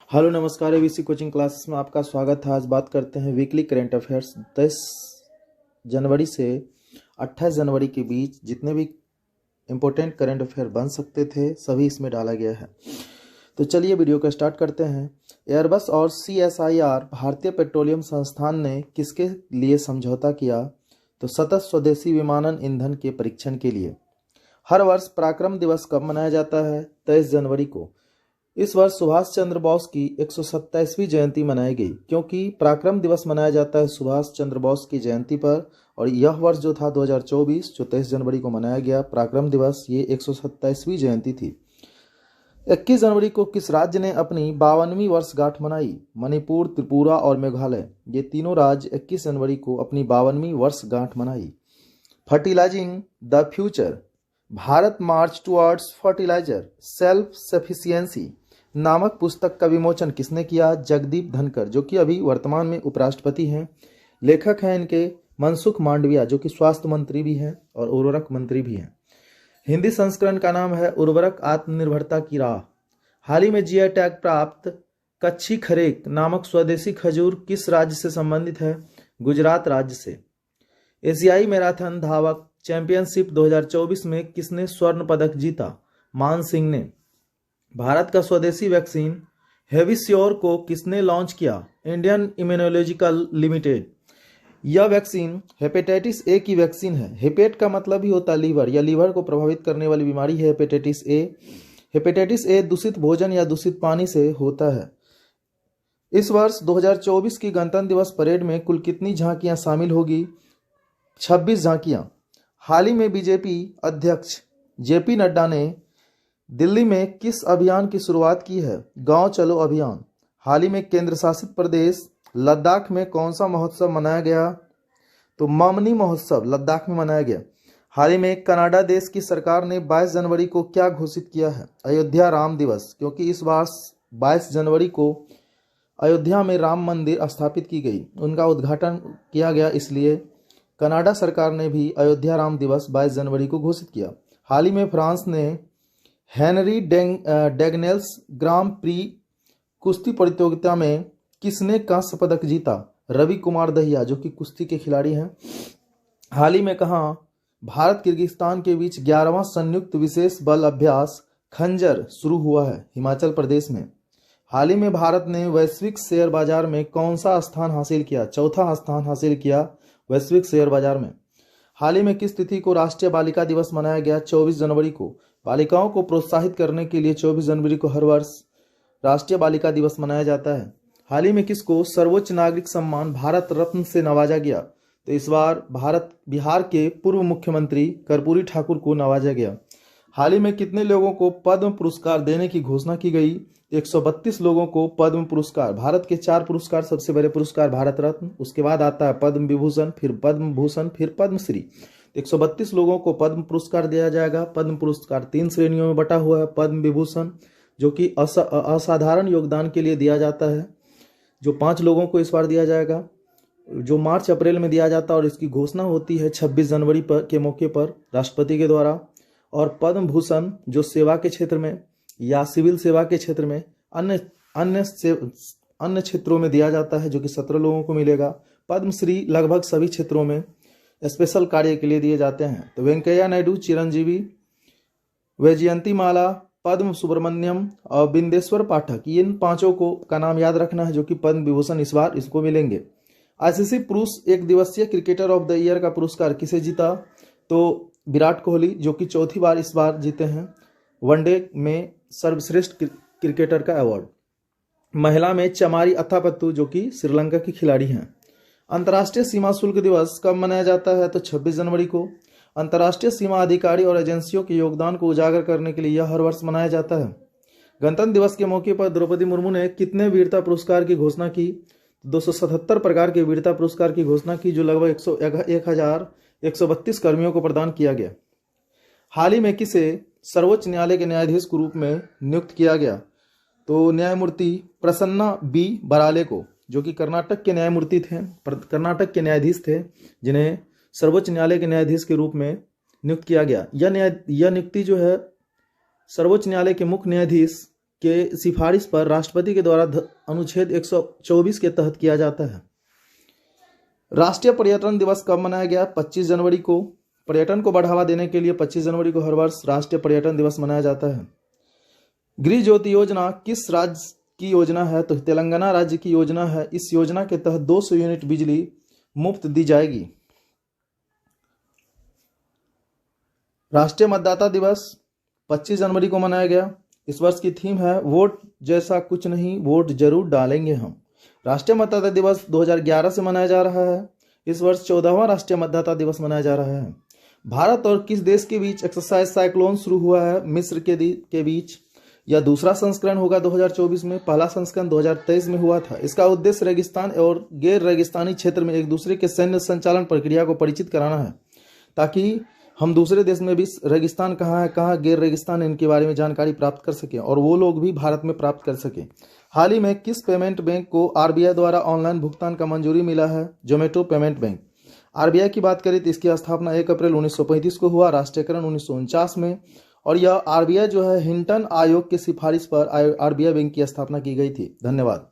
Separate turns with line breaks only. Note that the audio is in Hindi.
हेलो नमस्कार, एबीसी कोचिंग क्लासेस में आपका स्वागत है। आज बात करते हैं वीकली करंट अफेयर्स। 10 जनवरी से 28 जनवरी के बीच जितने भी इम्पोर्टेंट करंट अफेयर बन सकते थे सभी इसमें डाला गया है। तो चलिए वीडियो को स्टार्ट करते हैं। एयरबस और CSIR भारतीय पेट्रोलियम संस्थान ने किसके लिए समझौता किया? तो सतत स्वदेशी विमानन ईंधन के परीक्षण के लिए। हर वर्ष पराक्रम दिवस कब मनाया जाता है? 23 जनवरी को। इस वर्ष सुभाष चंद्र बोस की 127वीं जयंती मनाई गई, क्योंकि पराक्रम दिवस मनाया जाता है सुभाष चंद्र बोस की जयंती पर। और यह वर्ष जो था 2024 जो 23 जनवरी को मनाया गया पराक्रम दिवस, ये 127वीं जयंती थी। 21 जनवरी को किस राज्य ने अपनी 52वीं वर्षगांठ मनाई? मणिपुर, त्रिपुरा और मेघालय, ये तीनों राज्य 21 जनवरी को अपनी 52वीं वर्षगांठ मनाई। Fertilising the future, Bharat march towards fertiliser self sufficiency नामक पुस्तक का विमोचन किसने किया? जगदीप धनखड़, जो कि अभी वर्तमान में उपराष्ट्रपति हैं। लेखक हैं इनके मनसुख मांडविया, जो कि स्वास्थ्य मंत्री भी हैं और उर्वरक मंत्री भी हैं। हिंदी संस्करण का नाम है उर्वरक आत्मनिर्भरता की राह। हाल ही में GI टैग प्राप्त कच्छी खरेक नामक स्वदेशी खजूर किस राज्य से संबंधित है? गुजरात राज्य से। एशियाई मैराथन धावक चैंपियनशिप 2024 में किसने स्वर्ण पदक जीता? मान सिंह ने। भारत का स्वदेशी वैक्सीन हेविसियोर को किसने लॉन्च किया? Indian immunological limited. यह वैक्सीन हेपेटाइटिस ए की वैक्सीन है। हेपेट का मतलब ही होता है लीवर, या लीवर को प्रभावित करने वाली बीमारी है हेपेटाइटिस ए। हेपेटाइटिस ए दूषित भोजन या दूषित पानी से होता है। इस वर्ष 2024 की गणतंत्र दिवस परेड में कुल कितनी झांकियां शामिल होगी? 26 झांकियां। हाल ही में बीजेपी अध्यक्ष JP नड्डा ने दिल्ली में किस अभियान की शुरुआत की है? गांव चलो अभियान। हाल ही में केंद्र शासित प्रदेश लद्दाख में कौन सा महोत्सव मनाया गया? तो ममनी महोत्सव लद्दाख में मनाया गया। हाल ही में कनाडा देश की सरकार ने 22 जनवरी को क्या घोषित किया है? अयोध्या राम दिवस, क्योंकि इस वर्ष 22 जनवरी को अयोध्या में राम मंदिर स्थापित की गई, उनका उद्घाटन किया गया, इसलिए कनाडा सरकार ने भी अयोध्या राम दिवस 22 जनवरी को घोषित किया। हाल ही में फ्रांस ने हेनरी डेगनेल्स ग्रां प्री कुश्ती प्रतियोगिता में किसने कांस्य पदक जीता? रवि कुमार दहिया, जो कि कुश्ती के खिलाड़ी हैं। हाल ही में कहाँ भारत किर्गिस्तान के बीच 11वां संयुक्त विशेष बल अभ्यास खंजर शुरू हुआ है? हिमाचल प्रदेश में। हाल ही में भारत ने वैश्विक शेयर बाजार में कौन सा स्थान हासिल किया? चौथा स्थान हासिल किया वैश्विक शेयर बाजार में। हाल ही में किस तिथि को राष्ट्रीय बालिका दिवस मनाया गया? 24 जनवरी को। बालिकाओं को प्रोत्साहित करने के लिए 24 जनवरी को हर वर्ष राष्ट्रीय बालिका दिवस मनाया जाता है। हाल ही में किसको सर्वोच्च नागरिक सम्मान भारत रत्न से नवाजा गया? तो इस बार बिहार के पूर्व मुख्यमंत्री कर्पूरी ठाकुर को नवाजा गया। हाल ही में कितने लोगों को पद्म पुरस्कार देने की घोषणा की गई? 132 लोगों को पद्म पुरस्कार। भारत के 4 पुरस्कार, सबसे बड़े पुरस्कार भारत रत्न, उसके बाद आता है पद्म विभूषण, फिर पद्म भूषण, फिर पद्मश्री। 132 लोगों को पद्म पुरस्कार दिया जाएगा। पद्म पुरस्कार 3 श्रेणियों में बटा हुआ है। पद्म विभूषण जो कि असाधारण योगदान के लिए दिया जाता है, जो 5 लोगों को इस बार दिया जाएगा, जो मार्च अप्रैल में दिया जाता है, और इसकी घोषणा होती है 26 जनवरी के मौके पर राष्ट्रपति के द्वारा। और पद्म भूषण जो सेवा के क्षेत्र में या सिविल सेवा के क्षेत्र में अन्य क्षेत्रों में दिया जाता है, जो कि 17 लोगों को मिलेगा। पद्मश्री लगभग सभी क्षेत्रों में स्पेशल कार्य के लिए दिए जाते हैं। तो वेंकैया नायडू, चिरंजीवी, वैजयंती माला, पद्म सुब्रमण्यम और बिंदेश्वर पाठक, इन 5 को का नाम याद रखना है, जो कि पद्म विभूषण इस बार इसको मिलेंगे। ICC पुरुष एक दिवसीय क्रिकेटर ऑफ द ईयर का पुरस्कार किसे जीता? तो विराट कोहली, जो कि 4थी बार इस बार जीते हैं वनडे में सर्वश्रेष्ठ क्रिकेटर का अवार्ड। महिला में चमारी अथापत्तू, जो कि श्रीलंका की खिलाड़ी हैं। अंतर्राष्ट्रीय सीमा शुल्क दिवस कब मनाया जाता है? तो 26 जनवरी को। अंतर्राष्ट्रीय सीमा अधिकारी और एजेंसियों के योगदान को उजागर करने के लिए यह हर वर्ष मनाया जाता है। गणतंत्र दिवस के मौके पर द्रौपदी मुर्मू ने कितने वीरता पुरस्कार की घोषणा की? 277 प्रकार के वीरता पुरस्कार की घोषणा की, जो लगभग 1132 कर्मियों को प्रदान किया गया। हाल ही में किसे सर्वोच्च न्यायालय के न्यायाधीश के रूप में नियुक्त किया गया? तो न्यायमूर्ति प्रसन्ना B बराले को, जो कि कर्नाटक के न्यायमूर्ति थे, कर्नाटक के न्यायाधीश थे, जिन्हें सर्वोच्च न्यायालय के न्यायाधीश के रूप में नियुक्त किया गया। यह नियुक्ति जो है सर्वोच्च न्यायालय के मुख्य न्यायाधीश के सिफारिश पर राष्ट्रपति के द्वारा अनुच्छेद 124 के तहत किया जाता है। राष्ट्रीय पर्यटन दिवस कब मनाया गया? 25 जनवरी को। पर्यटन को बढ़ावा देने के लिए 25 जनवरी को हर वर्ष राष्ट्रीय पर्यटन दिवस मनाया जाता है। गृह ज्योति योजना किस राज्य की योजना है? तो तेलंगाना राज्य की योजना है। इस योजना के तहत 200 यूनिट बिजली मुफ्त दी जाएगी। राष्ट्रीय मतदाता दिवस 25 जनवरी को मनाया गया। इस वर्ष की थीम है वोट जैसा कुछ नहीं, वोट जरूर डालेंगे हम। राष्ट्रीय मतदाता दिवस 2011 से मनाया जा रहा है। इस वर्ष 14वां राष्ट्रीय मतदाता दिवस मनाया जा रहा है। भारत और किस देश के बीच एक्सरसाइज साइक्लोन शुरू हुआ है? मिस्र के बीच। यह दूसरा संस्करण होगा 2024 में। पहला संस्करण 2023 में हुआ था। इसका उद्देश्य रेगिस्तान और गैर रेगिस्तानी क्षेत्र में एक दूसरे के सैन्य संचालन प्रक्रिया को परिचित कराना है, ताकि हम दूसरे देश में भी रेगिस्तान कहाँ है, कहाँ गैर रेगिस्तान, इनके बारे में जानकारी प्राप्त कर सकें और वो लोग भी भारत में प्राप्त कर सकें। हाल ही में किस पेमेंट बैंक को आरबीआई द्वारा ऑनलाइन भुगतान का मंजूरी मिला है? Zomato payment bank. आरबीआई की बात करें तो इसकी स्थापना 1 अप्रैल 1935 को हुआ, राष्ट्रीयकरण 1949 में, और यह आरबीआई जो है हिंटन आयोग की सिफारिश पर आरबीआई बैंक की स्थापना की गई थी। धन्यवाद।